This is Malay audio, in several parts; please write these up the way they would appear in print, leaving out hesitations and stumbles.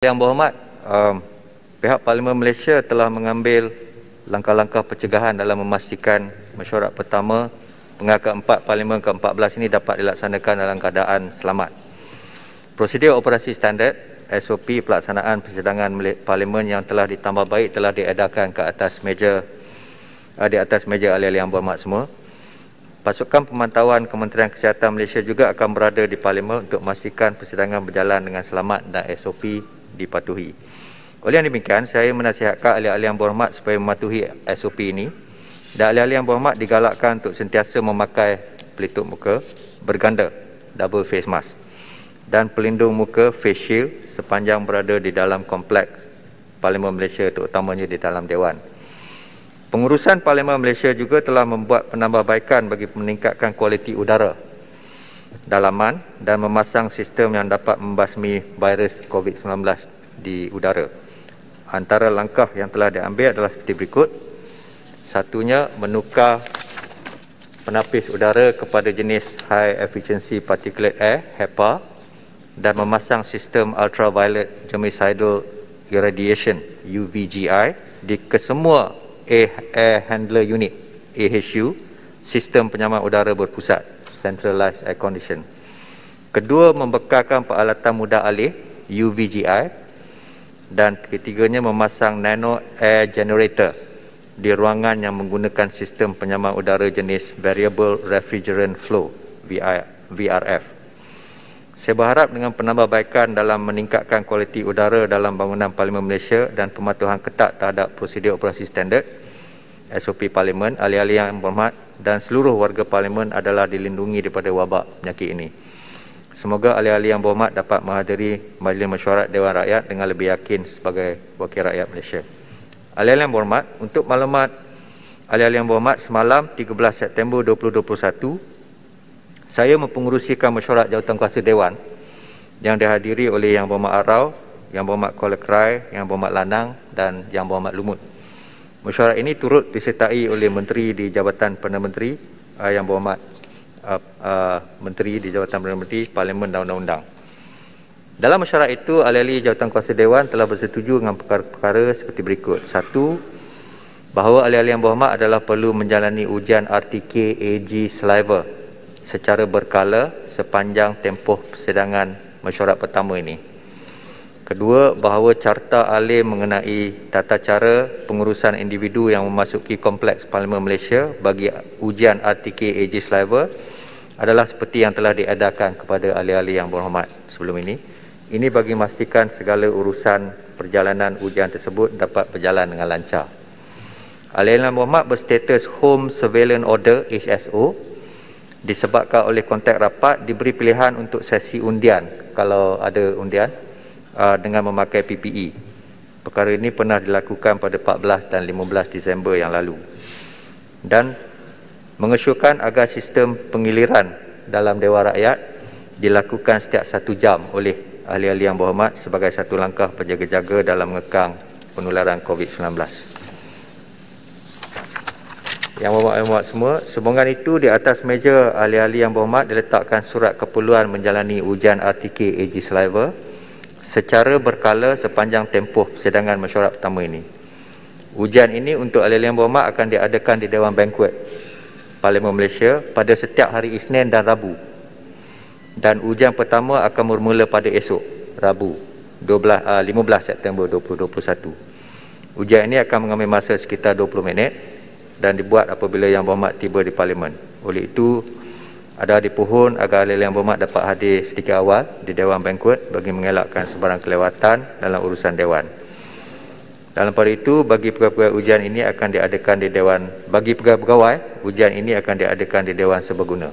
Yang berhormat, pihak Parlimen Malaysia telah mengambil langkah-langkah pencegahan dalam memastikan mesyuarat pertama pengar keempat Parlimen ke-14 ini dapat dilaksanakan dalam keadaan selamat. Prosedur operasi standard SOP pelaksanaan persidangan Parlimen yang telah ditambah baik telah diedarkan ke atas meja ahli-ahli yang berhormat semua. Pasukan pemantauan Kementerian Kesihatan Malaysia juga akan berada di Parlimen untuk memastikan persidangan berjalan dengan selamat dan SOP dipatuhi. Oleh yang demikian, saya menasihatkan ahli-ahli yang berhormat supaya mematuhi SOP ini, dan ahli-ahli yang berhormat digalakkan untuk sentiasa memakai pelitup muka berganda double face mask dan pelindung muka face shield sepanjang berada di dalam kompleks Parlimen Malaysia, terutamanya di dalam Dewan. Pengurusan Parlimen Malaysia juga telah membuat penambahbaikan bagi meningkatkan kualiti udara dalaman dan memasang sistem yang dapat membasmi virus COVID-19 di udara. Antara langkah yang telah diambil adalah seperti berikut. Satunya, menukar penapis udara kepada jenis High Efficiency Particulate Air (HEPA) dan memasang sistem Ultraviolet Germicidal Irradiation (UVGI) di kesemua Air Handler Unit (AHU), sistem penyaman udara berpusat Centralized Air Condition. Kedua, membekalkan peralatan mudah alih UVGI, dan ketiganya memasang Nano Air Generator di ruangan yang menggunakan sistem penyaman udara jenis Variable Refrigerant Flow VRF. Saya berharap dengan penambahbaikan dalam meningkatkan kualiti udara dalam bangunan Parlimen Malaysia dan pematuhan ketat terhadap prosedur operasi standard SOP Parlimen, ahli-ahli yang berhormat dan seluruh warga Parlimen adalah dilindungi daripada wabak penyakit ini. Semoga ahli-ahli yang berhormat dapat menghadiri Majlis Mesyuarat Dewan Rakyat dengan lebih yakin sebagai wakil rakyat Malaysia. Ahli-ahli yang berhormat, untuk maklumat ahli-ahli yang berhormat, semalam 13 September 2021, saya mempengerusikan mesyuarat jawatankuasa Dewan yang dihadiri oleh Yang Berhormat Arau, Yang Berhormat Kuala Krai, Yang Berhormat Lanang dan Yang Berhormat Lumut. Mesyuarat ini turut disertai oleh Menteri di Jabatan Perdana Menteri, Yang Berhormat Menteri di Jabatan Perdana Menteri, Parlimen dan Undang-Undang. Dalam mesyuarat itu, ahli-ahli jawatankuasa Dewan telah bersetuju dengan perkara-perkara seperti berikut. Satu, bahawa ahli-ahli yang berhormat adalah perlu menjalani ujian RTK AG Saliva secara berkala sepanjang tempoh persidangan mesyuarat pertama ini. Kedua, bahawa carta ahli mengenai tata cara pengurusan individu yang memasuki kompleks Parlimen Malaysia bagi ujian RTK AG Saliva adalah seperti yang telah diedarkan kepada ahli-ahli yang berhormat sebelum ini. Ini bagi memastikan segala urusan perjalanan ujian tersebut dapat berjalan dengan lancar. Ahli-ahli yang berhormat berstatus Home Surveillance Order HSO disebabkan oleh kontak rapat diberi pilihan untuk sesi undian kalau ada undian dengan memakai PPE. Perkara ini pernah dilakukan pada 14 dan 15 Disember yang lalu. Dan mengesyorkan agar sistem pengiliran dalam Dewan Rakyat dilakukan setiap 1 jam oleh ahli-ahli yang berhormat sebagai satu langkah berjaga-jaga dalam mengekang penularan COVID-19. Yang berhormat semua, sembangkan itu di atas meja ahli-ahli yang berhormat diletakkan surat keperluan menjalani ujian RTK AG Saliva secara berkala sepanjang tempoh persidangan mesyuarat pertama ini. Ujian ini untuk ahli-ahli yang berhormat akan diadakan di Dewan Bankuet Parlimen Malaysia pada setiap hari Isnin dan Rabu. Dan ujian pertama akan bermula pada esok, Rabu, 15 September 2021. Ujian ini akan mengambil masa sekitar 20 minit dan dibuat apabila yang berhormat tiba di Parlimen. Oleh itu, ada dipohon agar ahli yang berhormat dapat hadir sedikit awal di Dewan Bankuet bagi mengelakkan sebarang kelewatan dalam urusan Dewan. Dalam pada itu, bagi pegawai ujian ini akan diadakan di Dewan, bagi pegawai ujian ini akan diadakan di Dewan Serbaguna.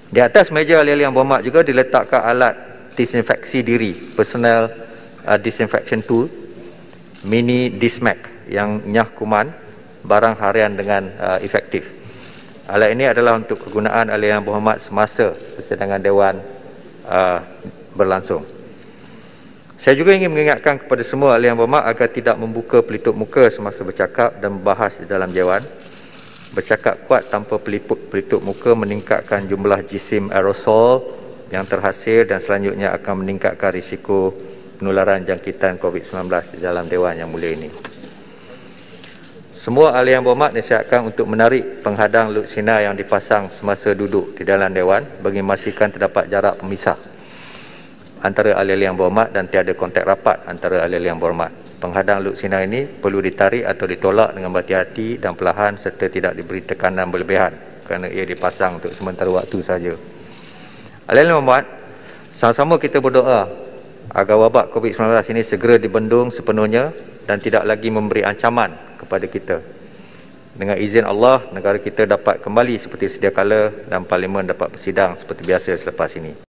Di atas meja ahli yang berhormat juga diletakkan alat disinfeksi diri, personal disinfection tool, mini Dismac yang nyah kuman, barang harian dengan efektif. Alat ini adalah untuk kegunaan ahli yang berhormat semasa persidangan Dewan berlangsung. Saya juga ingin mengingatkan kepada semua ahli yang berhormat agar tidak membuka pelitup muka semasa bercakap dan membahas di dalam Dewan. Bercakap kuat tanpa pelitup muka meningkatkan jumlah jisim aerosol yang terhasil dan selanjutnya akan meningkatkan risiko penularan jangkitan COVID-19 di dalam Dewan Yang Mulia ini. Semua ahli yang berhormat nasihatkan untuk menarik penghadang lutsina yang dipasang semasa duduk di dalam Dewan bagi memastikan terdapat jarak pemisah antara ahli-ahli yang berhormat dan tiada kontak rapat antara ahli-ahli yang berhormat. Penghadang lutsina ini perlu ditarik atau ditolak dengan berhati-hati dan perlahan serta tidak diberi tekanan berlebihan kerana ia dipasang untuk sementara waktu saja. Ahli-ahli yang berhormat, sama-sama kita berdoa agar wabak COVID-19 ini segera dibendung sepenuhnya dan tidak lagi memberi ancaman kepada kita. Dengan izin Allah, negara kita dapat kembali seperti sedia kala dan Parlimen dapat bersidang seperti biasa selepas ini.